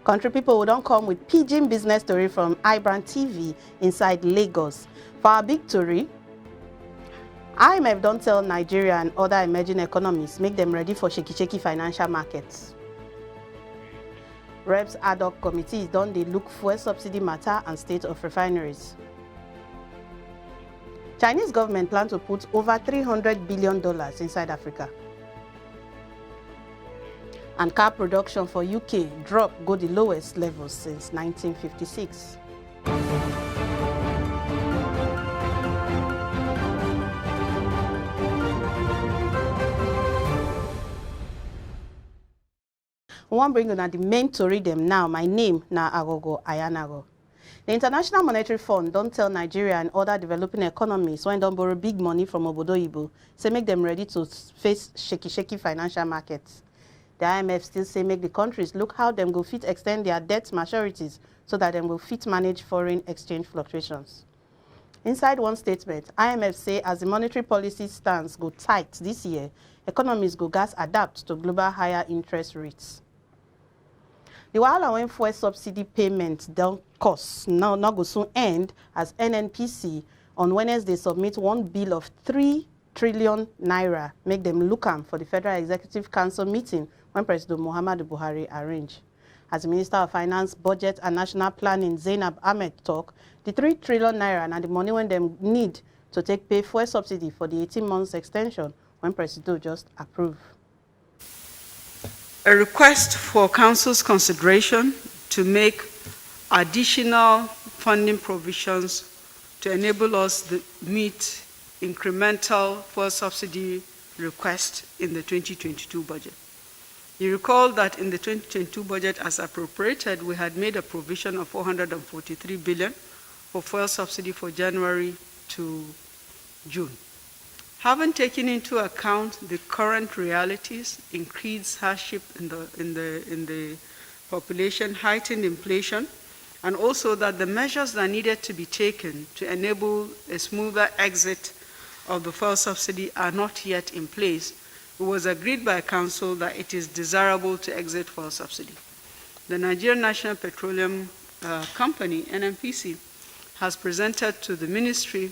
Country people will don't come with Pidgin business story from iBrandTV inside Lagos. For our big story, IMF don't tell Nigeria and other emerging economies make them ready for shaky financial markets. Reps ad hoc committees don't they look fuel subsidy matter and state of refineries. Chinese government plan to put over $300 billion inside Africa. And car production for UK drop go the lowest levels since 1956. We want bring on the main story them now. My name na Agogo Ayanago. The International Monetary Fund don't tell Nigeria and other developing economies when don't borrow big money from Obodo Ibo, say make them ready to face shaky financial markets. The IMF still say make the countries look how them go fit extend their debt maturities so that them will fit manage foreign exchange fluctuations. Inside one statement, IMF say as the monetary policy stance go tight this year, economies go gas adapt to global higher interest rates. The wahala when fuel subsidy payment don't cost now go soon end as NNPC on Wednesday submit one bill of 3 trillion naira, make them look am for the Federal Executive Council meeting when President Muhammadu Buhari arrange. As the Minister of Finance, Budget and National Planning, Zainab Ahmed talk, the 3 trillion naira and the money when them need to take pay fuel subsidy for the 18 months extension when President just approve. A request for Council's consideration to make additional funding provisions to enable us to meet incremental fuel subsidy request in the 2022 budget. You recall that in the 2022 budget as appropriated, we had made a provision of 443 billion for fuel subsidy for January to June. Having taken into account the current realities, increased hardship in the population, heightened inflation, and also that the measures that needed to be taken to enable a smoother exit of the fuel subsidy are not yet in place, it was agreed by Council that it is desirable to exit fuel subsidy. The Nigerian National Petroleum Company, NNPC, has presented to the Ministry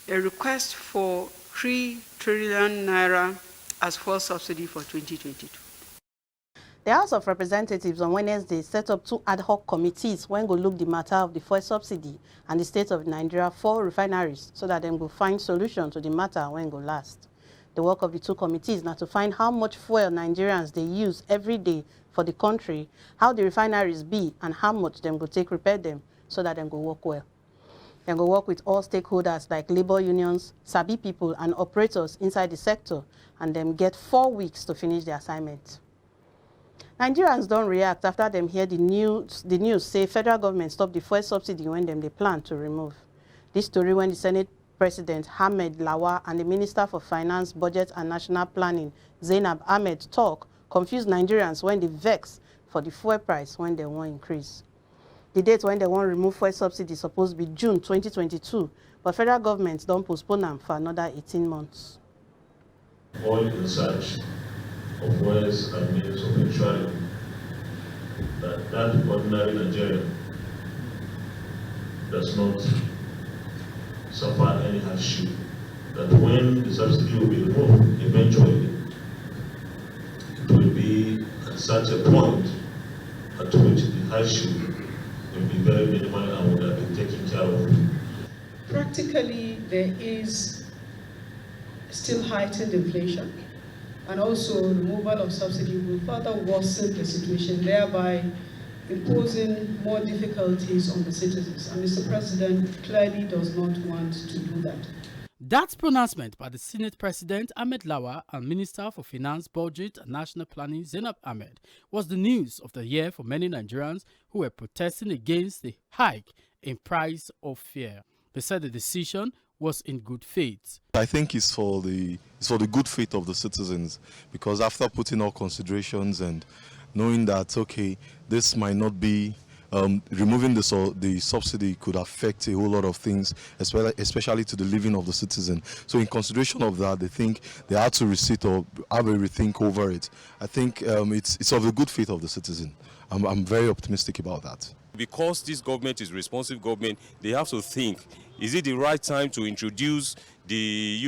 a request for 3 trillion naira as fuel subsidy for 2022. The House of Representatives on Wednesday set up 2 ad hoc committees when go look the matter of the fuel subsidy and the state of Nigeria for refineries so that them go find solution to the matter when go last. The work of the 2 committees now to find how much fuel Nigerians they use every day for the country, how the refineries be, and how much them go take repair them so that them go work well. Them go work with all stakeholders like labor unions, sabi people, and operators inside the sector, and them get 4 weeks to finish the assignment. Nigerians don't react after them hear the news say federal government stop the fuel subsidy when they plan to remove. This story when the Senate President Ahmed Lawa and the Minister for Finance, Budget and National Planning, Zainab Ahmed talk confuse Nigerians when they vex for the fuel price when they want increase. The date when they want remove fuel subsidy is supposed to be June 2022, but federal government don't postpone them for another 18 months. All in search of ways and means of ensuring that ordinary Nigerian does not suffer any hardship, that when the subsidy will be removed, eventually it will be at such a point at which the hardship will be very minimal and would have been taken care of. Practically, there is still heightened inflation, and also removal of subsidy will further worsen the situation, thereby imposing more difficulties on the citizens. And Mr. President clearly does not want to do that. That pronouncement by the Senate President Ahmed Lawa and Minister for Finance, Budget and National Planning Zainab Ahmed was the news of the year for many Nigerians who were protesting against the hike in price of fuel. They said the decision was in good faith. I think it's for the good faith of the citizens, because after putting all considerations and knowing that, okay, this might not be removing the subsidy could affect a whole lot of things, especially to the living of the citizen. So in consideration of that, they think they had to resit or have a rethink over it. I think it's of the good faith of the citizen. I'm very optimistic about that. Because this government is responsive government, they have to think, is it the right time to introduce to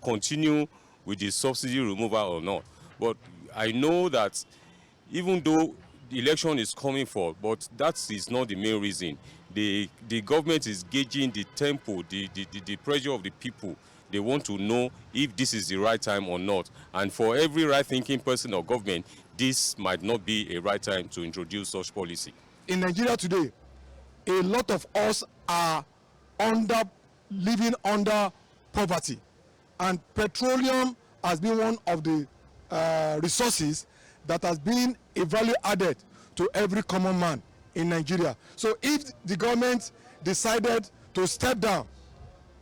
continue with the subsidy removal or not? But I know that even though the election is coming forth, but that is not the main reason. The government is gauging the tempo, the pressure of the people. They want to know if this is the right time or not. And for every right-thinking person or government, this might not be a right time to introduce such policy. In Nigeria today, a lot of us are living under poverty, and petroleum has been one of the resources that has been a value added to every common man in Nigeria. So if the government decided to step down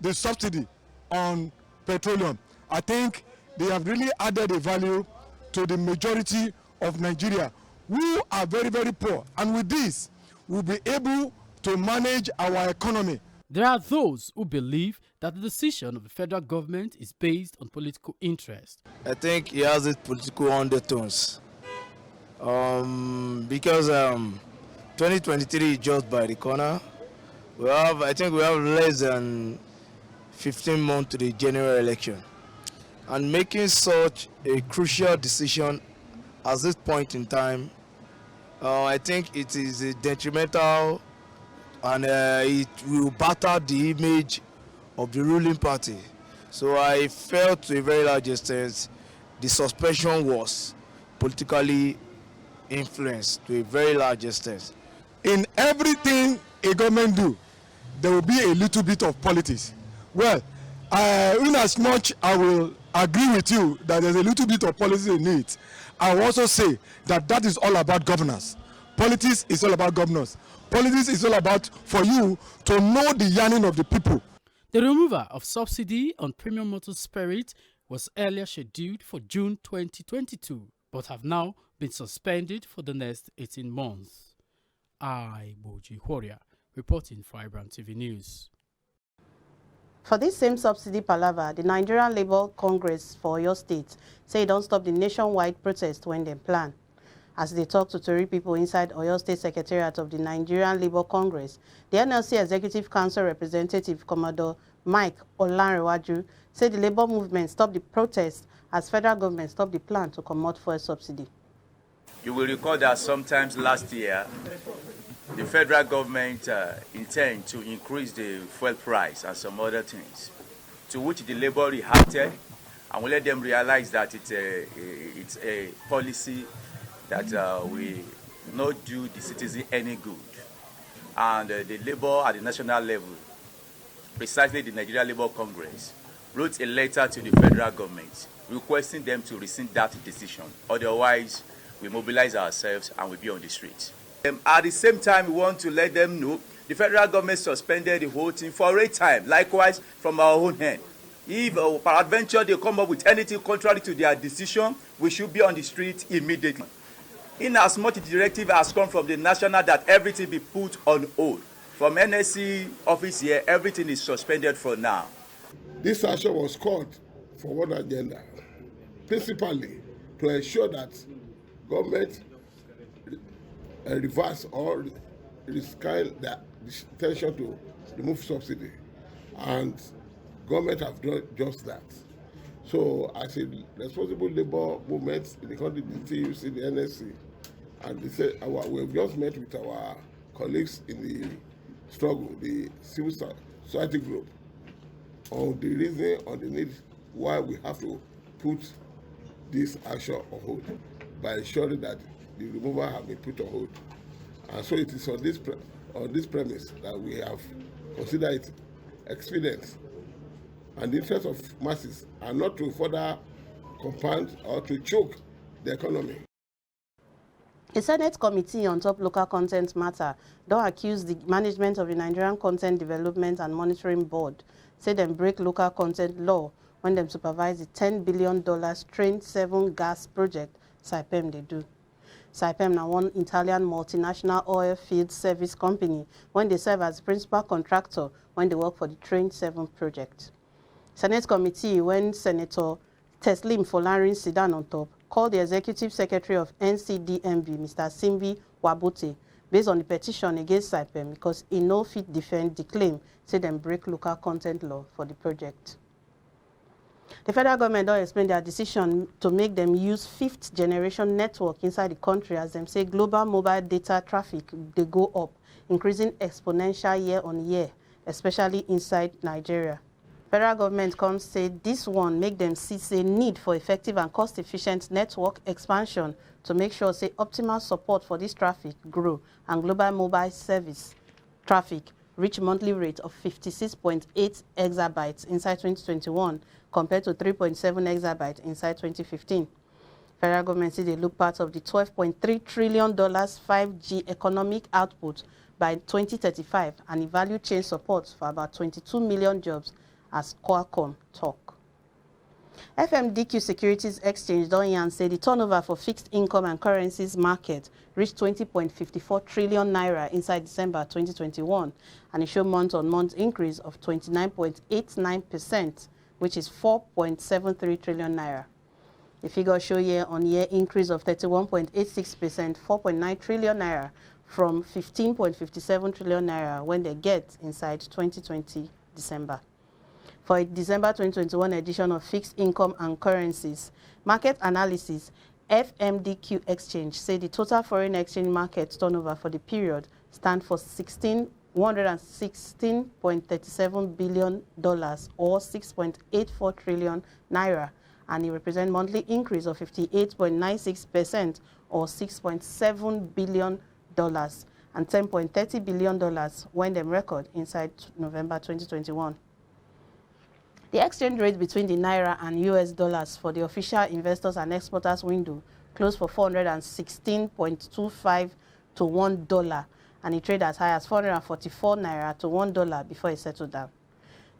the subsidy on petroleum, I think they have really added a value to the majority of Nigeria who are very, very poor. And with this, we'll be able to manage our economy. There are those who believe that the decision of the federal government is based on political interest. I think it has its political undertones. Because 2023 is just by the corner. I think we have less than 15 months to the general election. And making such a crucial decision at this point in time, I think it is detrimental, and it will batter the image of the ruling party. So I felt to a very large extent the suspension was politically influenced to a very large extent. In everything a government do, there will be a little bit of politics. Well, in as much I will agree with you that there's a little bit of politics in it, I will also say that that is all about governance. Politics is all about governance. Politics is all about for you to know the yearning of the people. The removal of subsidy on premium motor spirit was earlier scheduled for June 2022, but have now been suspended for the next 18 months. Boji Warrior, reporting for iBrandTV News. For this same subsidy palaver, the Nigerian Labour Congress for Oyo State say it don't stop the nationwide protest when they plan. As they talk to Tory people inside Oyo State Secretariat of the Nigerian Labour Congress, the NLC Executive Council representative Commodore Mike Olanrewaju said the Labour movement stopped the protest as federal government stopped the plan to commot fuel subsidy. You will recall that sometimes last year, the federal government intend to increase the fuel price and some other things, to which the Labour reacted, and we let them realize that it's a policy that will not do the citizen any good. And the Labour at the national level, precisely the Nigerian Labour Congress, wrote a letter to the federal government requesting them to rescind that decision. Otherwise, we mobilize ourselves and we'll be on the streets. At the same time, we want to let them know the federal government suspended the whole thing for a time, likewise from our own hand. If peradventure they come up with anything contrary to their decision, we should be on the street immediately. In as much the directive has come from the national that everything be put on hold. From NSC office here, everything is suspended for now. This action was called for one agenda, principally to ensure that government reverse or rescale the intention to remove subsidy, and government have done just that. So as a responsible labor movement in the country, the TUC, the NSC, and they say we have just met with our colleagues in the struggle, the civil society group, on the reason, on the need why we have to put this action on hold by ensuring that the removal has been put on hold. And so it is on this premise that we have considered it expedient and the interest of masses, and not to further compound or to choke the economy. A Senate committee on top local content matter don't accuse the management of the Nigerian Content Development and Monitoring Board, say them break local content law when them supervise the $10 billion Train 7 gas project Saipem they do. Saipem now one Italian multinational oil field service company when they serve as principal contractor when they work for the Train 7 project. Senate committee when Senator Teslim Folarin sit down on top called the Executive Secretary of NCDMB, Mr. Simbi Wabote, based on the petition against Saipem because he no fit defend the claim, say them break local content law for the project. The federal government don't explain their decision to make them use 5th generation network inside the country, as them say global mobile data traffic they go up, increasing exponential year on year, especially inside Nigeria. Federal government comes say this one make them see say need for effective and cost-efficient network expansion to make sure say optimal support for this traffic grow and global mobile service traffic reach monthly rate of 56.8 exabytes inside 2021 compared to 3.7 exabytes inside 2015. Federal government say they look part of the $12.3 trillion 5G economic output by 2035 and the value chain support for about 22 million jobs, as Qualcomm talk. FMDQ Securities Exchange don yarn say the turnover for fixed income and currencies market reached 20.54 trillion naira inside December 2021, and it showed month-on-month increase of 29.89%, which is 4.73 trillion naira. The figure show year-on-year increase of 31.86%, 4.9 trillion naira, from 15.57 trillion naira when they get inside 2020 December. For a December 2021 edition of Fixed Income and Currencies Market Analysis, FMDQ Exchange say the total foreign exchange market turnover for the period stand for $116.37 billion or 6.84 trillion naira, and it represents monthly increase of 58.96% or $6.7 billion and $10.30 billion when them record inside November 2021. The exchange rate between the Naira and US dollars for the official investors and exporters window closed for 416.25 to $1, and it traded as high as 444 Naira to $1 before it settled down.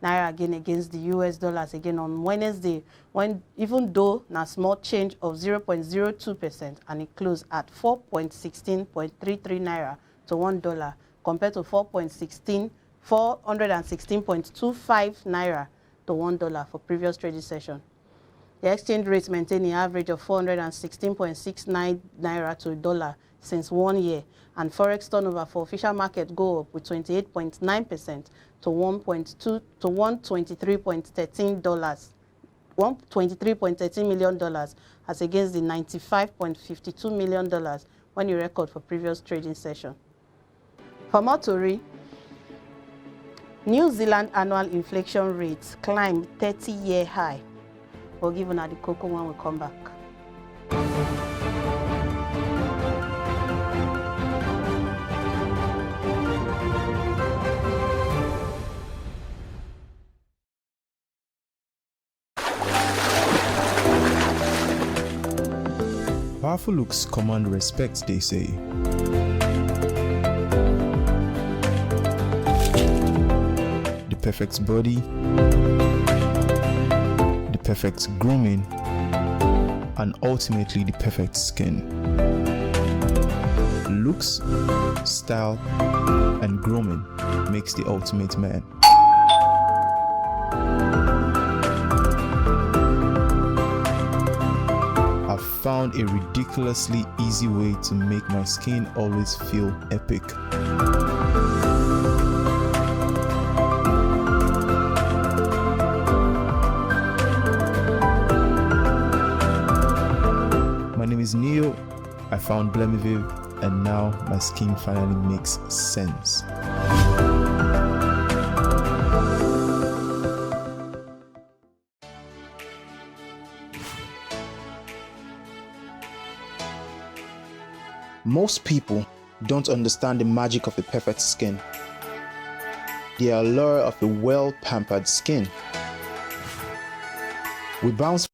Naira again against the US dollars again on Wednesday, when even though na small change of 0.02%, and it closed at 416.33 Naira to $1 compared to 416.25 Naira to $1 for previous trading session. The exchange rate maintained an average of 416.69 Naira to $1 since 1 year, and forex turnover for official market go up with 28.9% to $123.13 million, as against the $95.52 million when you record for previous trading session. For more tori, New Zealand annual inflation rates climb 30-year high. We'll give you the cocoa when we come back. Powerful looks command respect, they say. The perfect body, the perfect grooming, and ultimately the perfect skin. Looks, style, and grooming makes the ultimate man. I've found a ridiculously easy way to make my skin always feel epic. My name is Neo. I found Blemiviv, and now my skin finally makes sense. Most people don't understand the magic of the perfect skin, the allure of a well-pampered skin. We bounce.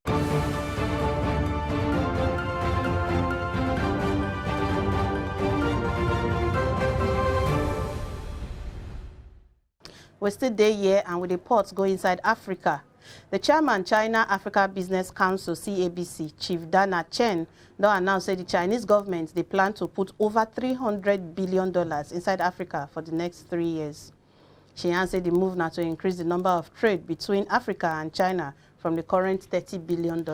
We still there here, and with the ports go inside Africa. The chairman, China Africa Business Council, CABC, Chief Dana Chen, don't announce that the Chinese government, they plan to put over $300 billion inside Africa for the next 3 years. She said the move now to increase the number of trade between Africa and China from the current $30 billion.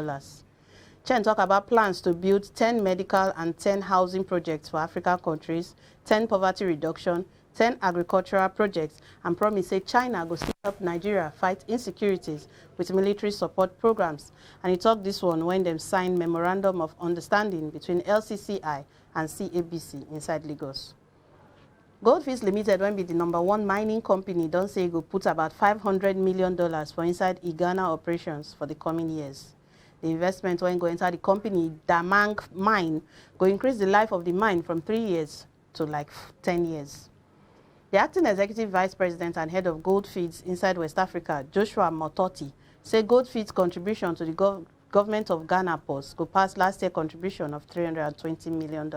Chen talk about plans to build 10 medical and 10 housing projects for African countries, 10 poverty reduction, 10 agricultural projects, and promise say China go still help Nigeria fight insecurities with military support programs. And he talked this one when them signed Memorandum of Understanding between LCCI and CABC inside Lagos. Goldfish Limited, when be the #1 mining company, don't say it go put about $500 million for inside Ghana operations for the coming years. The investment when go enter the company Damang mine go increase the life of the mine from 3 years to like 10 years. The acting executive vice president and head of Goldfields inside West Africa, Joshua Mototi, say Goldfields' contribution to the government of Ghana Post go pass last year's contribution of $320 million.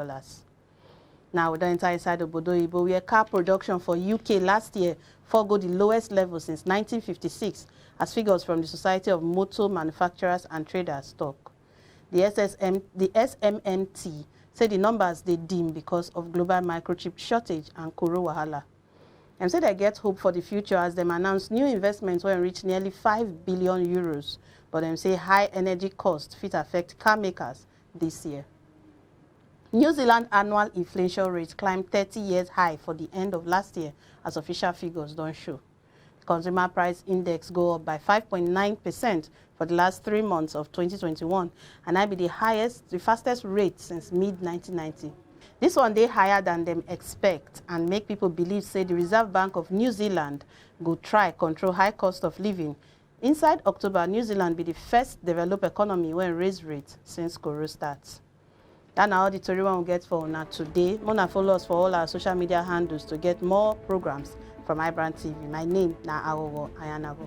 Now we don't enter inside Obodo Ibo, where car production for UK last year go the lowest level since 1956, as figures from the Society of Motor Manufacturers and Traders talk. The SMNT say the numbers they dim because of global microchip shortage and Koro wahala. Them say they get hope for the future as them announce new investments will reach nearly 5 billion euros, but them say high energy costs fit affect car makers this year. New Zealand annual inflation rate climbed 30 years high for the end of last year, as official figures don't show. The consumer price index go up by 5.9% for the last 3 months of 2021, and that be the fastest rate since mid-1990. This one they higher than them expect and make people believe say the Reserve Bank of New Zealand go try control high cost of living. Inside October, New Zealand be the first developed economy when raise rates since Koro starts. That's all the story one we get for now today. Mona follow us for all our social media handles to get more programs from iBrandTV. My name na Agogo Ayanago.